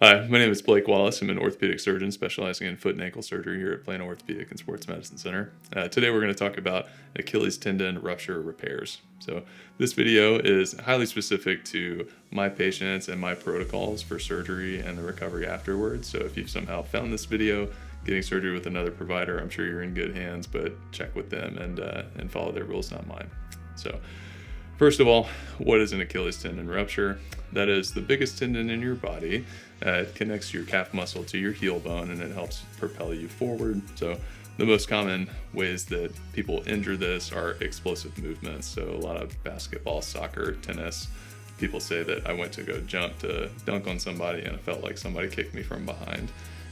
Hi, my name is Blake Wallace. I'm an orthopedic surgeon specializing in foot and ankle surgery here at Plano Orthopedic and Sports Medicine Center. Today we're going to talk about Achilles tendon rupture repairs. So this video is highly specific to my patients and my protocols for surgery and the recovery afterwards. So if you've somehow found this video getting surgery with another provider, I'm sure you're in good hands, but check with them and follow their rules, not mine. So first of all, what is an Achilles tendon rupture? That is the biggest tendon in your body. It connects your calf muscle to your heel bone and it helps propel you forward. So the most common ways that people injure this are explosive movements. So a lot of basketball, soccer, tennis. People say that I went to go jump to dunk on somebody and it felt like somebody kicked me from behind.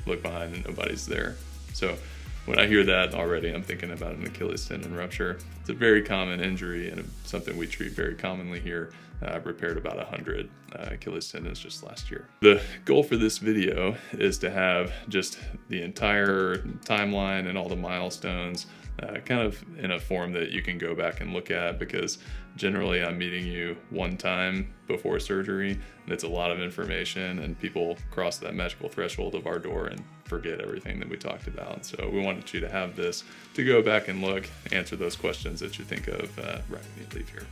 Look behind and nobody's there. So when I hear that already, I'm thinking about an Achilles tendon rupture. It's a very common injury and something we treat very commonly here. I've repaired about 100 Achilles tendons just last year. The goal for this video is to have just the entire timeline and all the milestones kind of in a form that you can go back and look at, because generally I'm meeting you one time before surgery and it's a lot of information and people cross that magical threshold of our door and forget everything that we talked about. So we wanted you to have this to go back and look, answer those questions that you think of right when you leave here.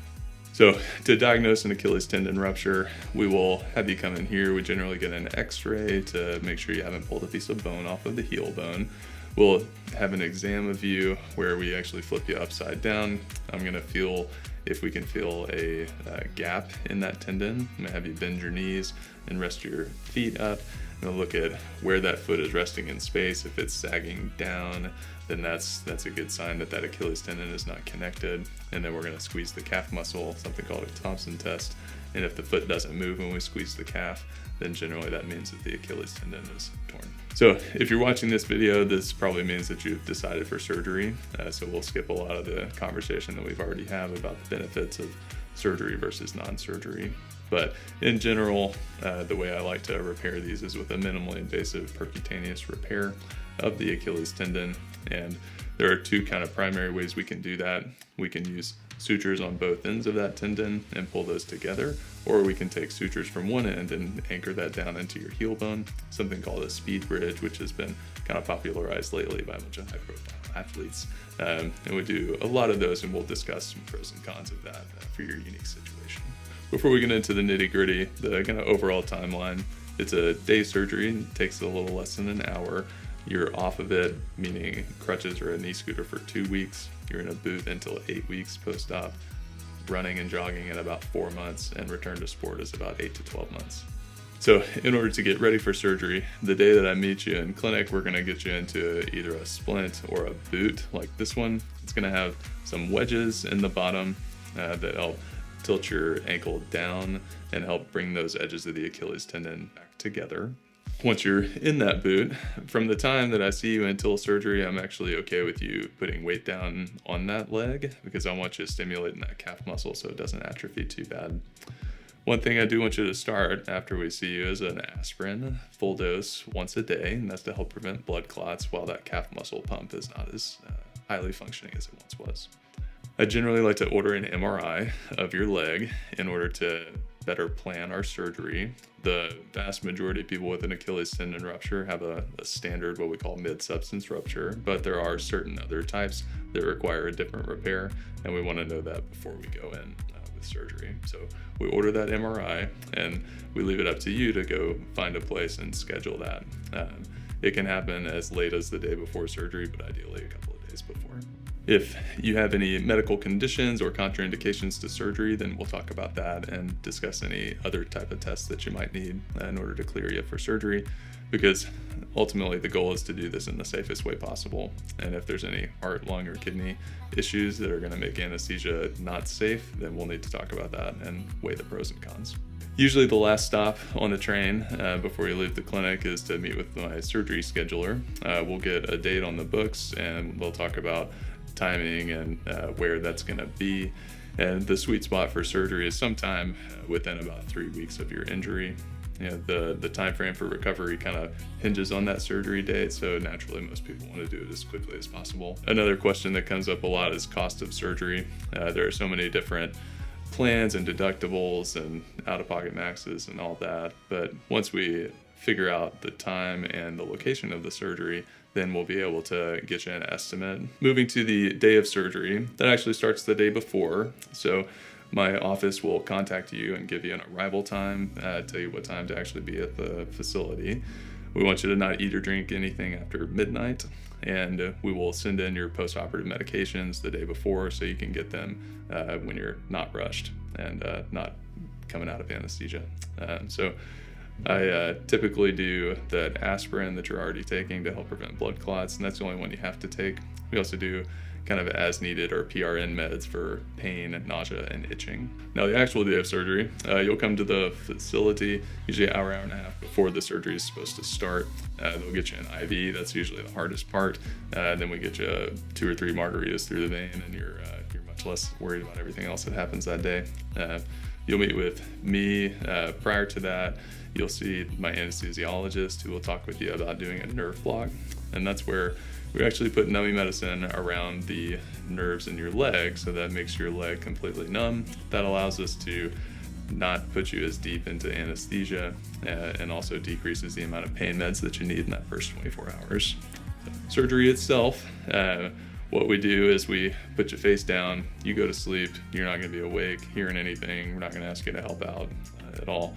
So to diagnose an Achilles tendon rupture, we will have you come in here. We generally get an x-ray to make sure you haven't pulled a piece of bone off of the heel bone. We'll have an exam of you where we actually flip you upside down. I'm gonna feel if we can feel a gap in that tendon. I'm gonna have you bend your knees and rest your feet up. I'm gonna look at where that foot is resting in space. If it's sagging down, then that's a good sign that that Achilles tendon is not connected. And then we're gonna squeeze the calf muscle, something called a Thompson test. And if the foot doesn't move when we squeeze the calf, then generally that means that the Achilles tendon is torn. So if you're watching this video, this probably means that you've decided for surgery. So we'll skip a lot of the conversation that we've already had about the benefits of surgery versus non-surgery. But in general, the way I like to repair these is with a minimally invasive percutaneous repair of the Achilles tendon. And there are two kind of primary ways we can do that. We can use sutures on both ends of that tendon and pull those together, or we can take sutures from one end and anchor that down into your heel bone, something called a speed bridge, which has been kind of popularized lately by a bunch of high-profile athletes. And we do a lot of those, and we'll discuss some pros and cons of that for your unique situation. Before we get into the nitty-gritty, the kind of overall timeline, it's a day surgery. It takes a little less than an hour. You're off of it, meaning crutches or a knee scooter, for 2 weeks. You're in a boot until 8 weeks post-op, running and jogging in about 4 months, and return to sport is about 8 to 12 months. So in order to get ready for surgery, the day that I meet you in clinic, we're gonna get you into either a splint or a boot like this one. It's gonna have some wedges in the bottom that help tilt your ankle down and help bring those edges of the Achilles tendon back together. Once you're in that boot, from the time that I see you until surgery, I'm actually okay with you putting weight down on that leg because I want you stimulating that calf muscle so it doesn't atrophy too bad. One thing I do want you to start after we see you is an aspirin, full dose, once a day, and that's to help prevent blood clots while that calf muscle pump is not as highly functioning as it once was. I generally like to order an MRI of your leg in order to better plan our surgery. The vast majority of people with an Achilles tendon rupture have a standard, what we call mid-substance rupture, but there are certain other types that require a different repair, and we want to know that before we go in with surgery. So we order that MRI, and we leave it up to you to go find a place and schedule that. It can happen as late as the day before surgery, but ideally a couple of days before. If you have any medical conditions or contraindications to surgery, then we'll talk about that and discuss any other type of tests that you might need in order to clear you for surgery, because ultimately the goal is to do this in the safest way possible. And if there's any heart, lung, or kidney issues that are going to make anesthesia not safe, then we'll need to talk about that and weigh the pros and cons. Usually the last stop on the train before you leave the clinic is to meet with my surgery scheduler. We'll get a date on the books and we'll talk about timing and where that's going to be. And the sweet spot for surgery is sometime within about 3 weeks of your injury. You know, the time frame for recovery kind of hinges on that surgery date, so naturally most people want to do it as quickly as possible. Another question that comes up a lot is cost of surgery. There are so many different plans and deductibles and out-of-pocket maxes and all that. But once we figure out the time and the location of the surgery, then we'll be able to get you an estimate. Moving to the day of surgery, that actually starts the day before. So my office will contact you and give you an arrival time, tell you what time to actually be at the facility. We want you to not eat or drink anything after midnight, and we will send in your post-operative medications the day before so you can get them when you're not rushed and not coming out of anesthesia. So I typically do that aspirin that you're already taking to help prevent blood clots, and that's the only one you have to take. We also do kind of as needed or PRN meds for pain, nausea, and itching. Now the actual day of surgery, you'll come to the facility usually an hour and a half before the surgery is supposed to start. They'll get you an IV, that's usually the hardest part. Then we get you 2 or 3 margaritas through the vein, and you're much less worried about everything else that happens that day. You'll meet with me. Prior to that, you'll see my anesthesiologist who will talk with you about doing a nerve block. And that's where we actually put numbing medicine around the nerves in your leg, so that makes your leg completely numb. That allows us to not put you as deep into anesthesia and also decreases the amount of pain meds that you need in that first 24 hours. Surgery itself, what we do is we put you face down, you go to sleep, you're not going to be awake, hearing anything, we're not going to ask you to help out at all.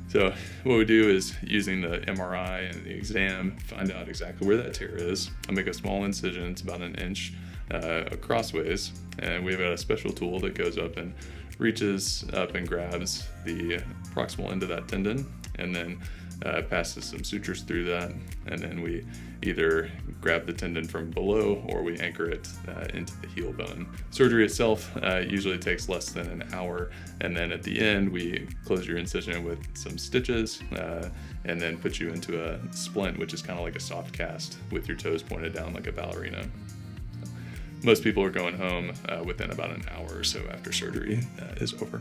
So what we do is, using the MRI and the exam, find out exactly where that tear is. I make a small incision, it's about 1 inch crossways, and we've got a special tool that goes up and reaches up and grabs the proximal end of that tendon, and then passes some sutures through that, and then we either grab the tendon from below or we anchor it into the heel bone. Surgery itself usually takes less than an hour, and then at the end we close your incision with some stitches and then put you into a splint, which is kind of like a soft cast with your toes pointed down like a ballerina. Most people are going home within about an hour or so after surgery is over.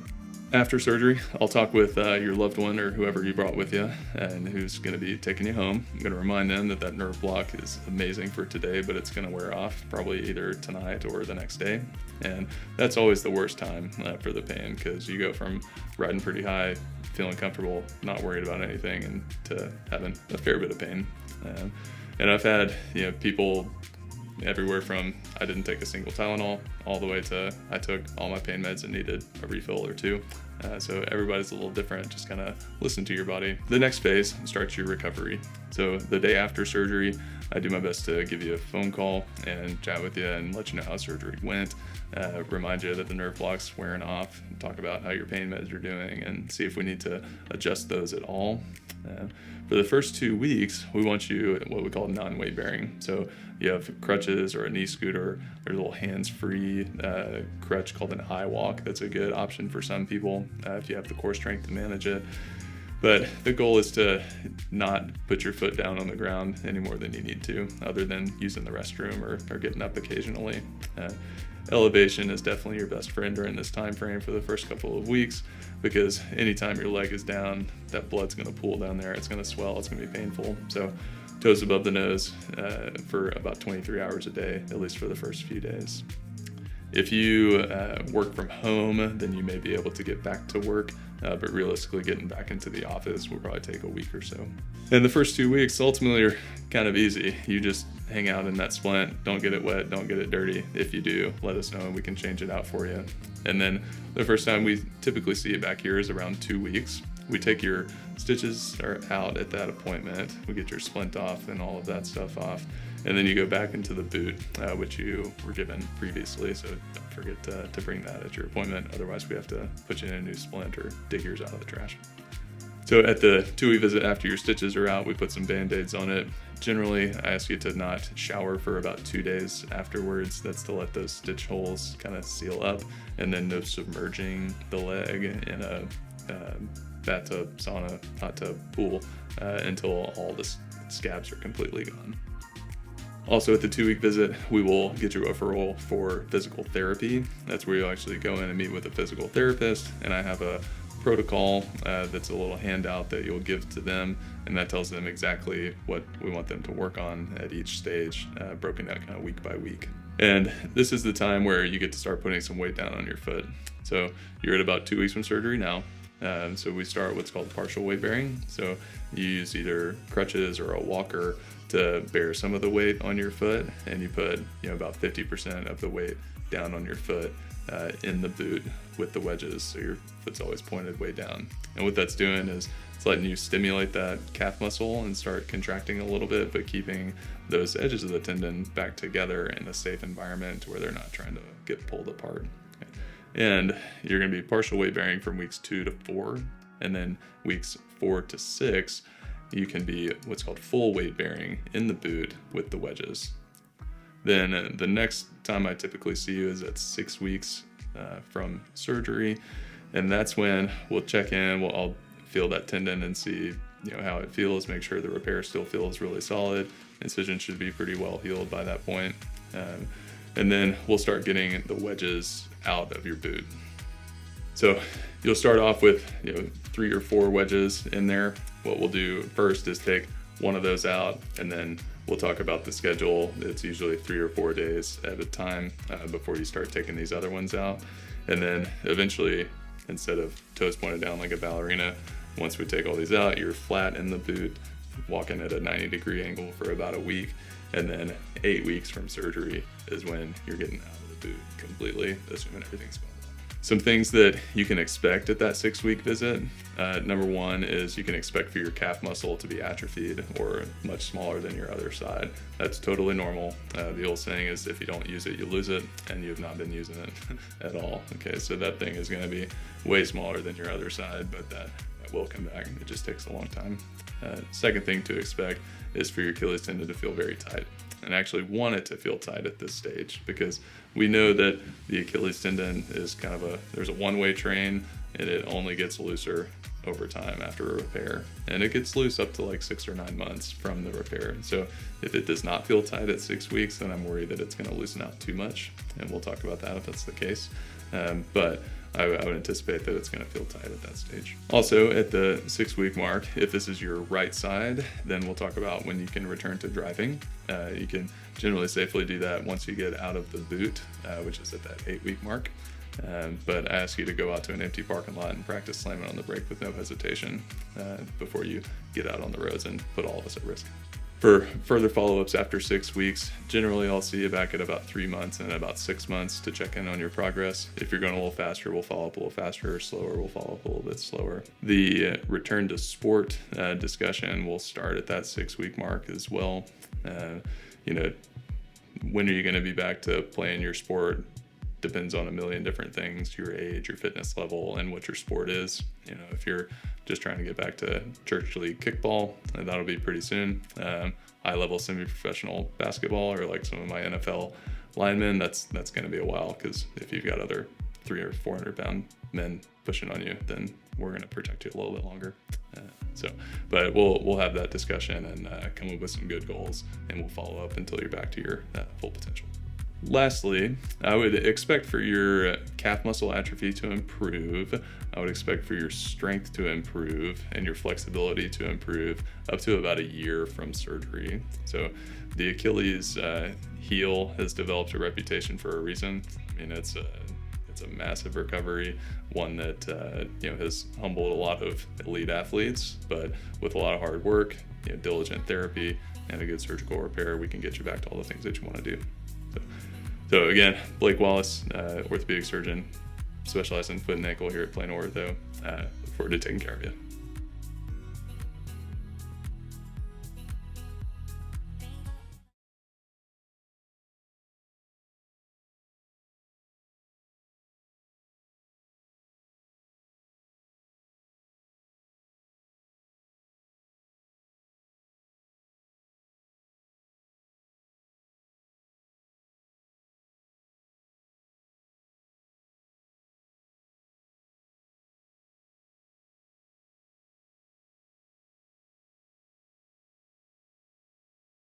After surgery, I'll talk with your loved one or whoever you brought with you and who's going to be taking you home. I'm going to remind them that nerve block is amazing for today, but it's going to wear off probably either tonight or the next day. And that's always the worst time for the pain, because you go from riding pretty high, feeling comfortable, not worried about anything, and to having a fair bit of pain. And I've had people everywhere from I didn't take a single Tylenol all the way to I took all my pain meds and needed a refill or 2. So everybody's a little different. Just kind of listen to your body. The next phase starts your recovery. So the day after surgery, I do my best to give you a phone call and chat with you and let you know how surgery went, remind you that the nerve block's wearing off, talk about how your pain meds are doing, and see if we need to adjust those at all. For the first 2 weeks, we want you what we call non-weight bearing. So you have crutches or a knee scooter. There's a little hands-free crutch called an iWalk. That's a good option for some people if you have the core strength to manage it. But the goal is to not put your foot down on the ground any more than you need to, other than using the restroom or getting up occasionally. Elevation is definitely your best friend during this time frame for the first couple of weeks, because anytime your leg is down, that blood's going to pool down there. It's going to swell. It's going to be painful. So toes above the nose for about 23 hours a day, at least for the first few days. If you work from home, then you may be able to get back to work, but realistically getting back into the office will probably take a week or so. And the first 2 weeks ultimately are kind of easy. You just hang out in that splint, don't get it wet, don't get it dirty. If you do, let us know and we can change it out for you. And then the first time we typically see you back here is around 2 weeks. We take your stitches out at that appointment. We get your splint off and all of that stuff off. And then you go back into the boot, which you were given previously. So don't forget to bring that at your appointment. Otherwise, we have to put you in a new splint or dig yours out of the trash. So at the 2-week visit after your stitches are out, we put some Band-Aids on it. Generally, I ask you to not shower for about 2 days afterwards. That's to let those stitch holes kind of seal up, and then no submerging the leg in a bathtub, sauna, hot tub, pool until all the scabs are completely gone. Also, at the 2-week visit, we will get you a referral for physical therapy. That's where you'll actually go in and meet with a physical therapist, and I have a protocol that's a little handout that you'll give to them, and that tells them exactly what we want them to work on at each stage, broken out kind of week by week. And this is the time where you get to start putting some weight down on your foot. So you're at about 2 weeks from surgery now. So we start what's called partial weight bearing. So you use either crutches or a walker to bear some of the weight on your foot, and you put about 50% of the weight down on your foot in the boot with the wedges, so your foot's always pointed way down. And what that's doing is it's letting you stimulate that calf muscle and start contracting a little bit, but keeping those edges of the tendon back together in a safe environment where they're not trying to get pulled apart. And you're going to be partial weight bearing from weeks 2 to 4, and then weeks 4 to 6 you can be what's called full weight bearing in the boot with the wedges. Then the next time I typically see you is at 6 weeks from surgery, and that's when we'll check in. I'll feel that tendon and see how it feels, make sure the repair still feels really solid. Incision should be pretty well healed by that point. And then we'll start getting the wedges out of your boot. So you'll start off with 3 or 4 wedges in there. What we'll do first is take one of those out, and then we'll talk about the schedule. It's usually 3 or 4 days at a time before you start taking these other ones out. And then eventually, instead of toes pointed down like a ballerina, once we take all these out, you're flat in the boot, walking at a 90-degree angle for about a week. And then 8 weeks from surgery is when you're getting out of the boot completely, assuming everything's going well. Some things that you can expect at that 6-week visit. Number one is you can expect for your calf muscle to be atrophied or much smaller than your other side. That's totally normal. The old saying is if you don't use it, you lose it, and you have not been using it at all. Okay, so that thing is going to be way smaller than your other side, but that will come back. It just takes a long time. Second thing to expect is for your Achilles tendon to feel very tight, and actually want it to feel tight at this stage, because we know that the Achilles tendon is there's a one-way train, and it only gets looser over time after a repair, and it gets loose up to like 6 or 9 months from the repair. So if it does not feel tight at 6 weeks, then I'm worried that it's going to loosen out too much, and we'll talk about that if that's the case. But I would anticipate that it's going to feel tight at that stage. Also, at the 6-week mark, if this is your right side, then we'll talk about when you can return to driving. You can generally safely do that once you get out of the boot, which is at that 8-week mark. But I ask you to go out to an empty parking lot and practice slamming on the brake with no hesitation before you get out on the roads and put all of us at risk. For further follow-ups after 6 weeks, generally I'll see you back at about 3 months and about 6 months to check in on your progress. If you're going a little faster, we'll follow up a little faster, or slower, we'll follow up a little bit slower. The return to sport discussion will start at that 6-week mark as well. When are you going to be back to playing your sport? Depends on a million different things: your age, your fitness level, and what your sport is. If you're just trying to get back to church league kickball, that'll be pretty soon. High level semi-professional basketball, or like some of my NFL linemen, that's going to be a while, because if you've got other 300 or 400 pound men pushing on you, then we're going to protect you a little bit longer. But we'll have that discussion and come up with some good goals, and we'll follow up until you're back to your full potential. Lastly, I would expect for your calf muscle atrophy to improve. I would expect for your strength to improve and your flexibility to improve up to about a year from surgery. So the Achilles heel has developed a reputation for a reason. I mean, it's a massive recovery, one that has humbled a lot of elite athletes, but with a lot of hard work, diligent therapy, and a good surgical repair, we can get you back to all the things that you want to do. So again, Blake Wallace, orthopedic surgeon, specialized in foot and ankle here at Plano Ortho. Look forward to taking care of you.